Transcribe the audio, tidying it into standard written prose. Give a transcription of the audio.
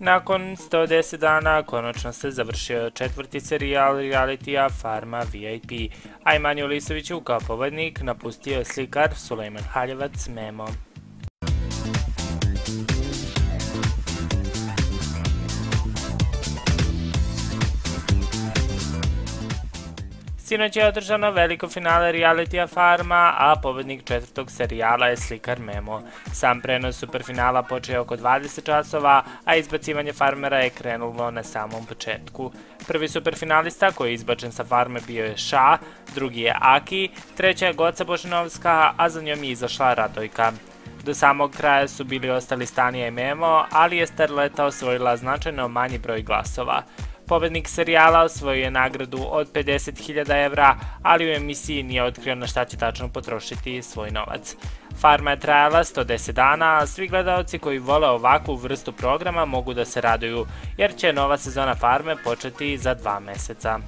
Nakon 110 dana konačno se završio četvrti serijal realitija Farma VIP, a Imanju Lisoviću kao pobednik napustio je slikar Sulejman Haljevac Memo. Sinoć je održano veliko finale realitija Farma, a pobednik četvrtog serijala je slikar Memo. Sam prenos superfinala počeo oko 20 časova, a izbacivanje farmera je krenulo na samom početku. Prvi superfinalista koji je izbačen sa farme bio je Ša, drugi je Aki, treća je Goca Božinovska, a za njom je izašla Radojka. Do samog kraja su bili ostali Stanija i Memo, ali je Starleta osvojila značajno manji broj glasova. Pobednik serijala osvojio je nagradu od 50.000 evra, ali u emisiji nije otkrio na šta će tačno potrošiti svoj novac. Farma je trajala 110 dana, a svi gledaoci koji vole ovakvu vrstu programa mogu da se raduju, jer će nova sezona Farme početi za 2 meseca.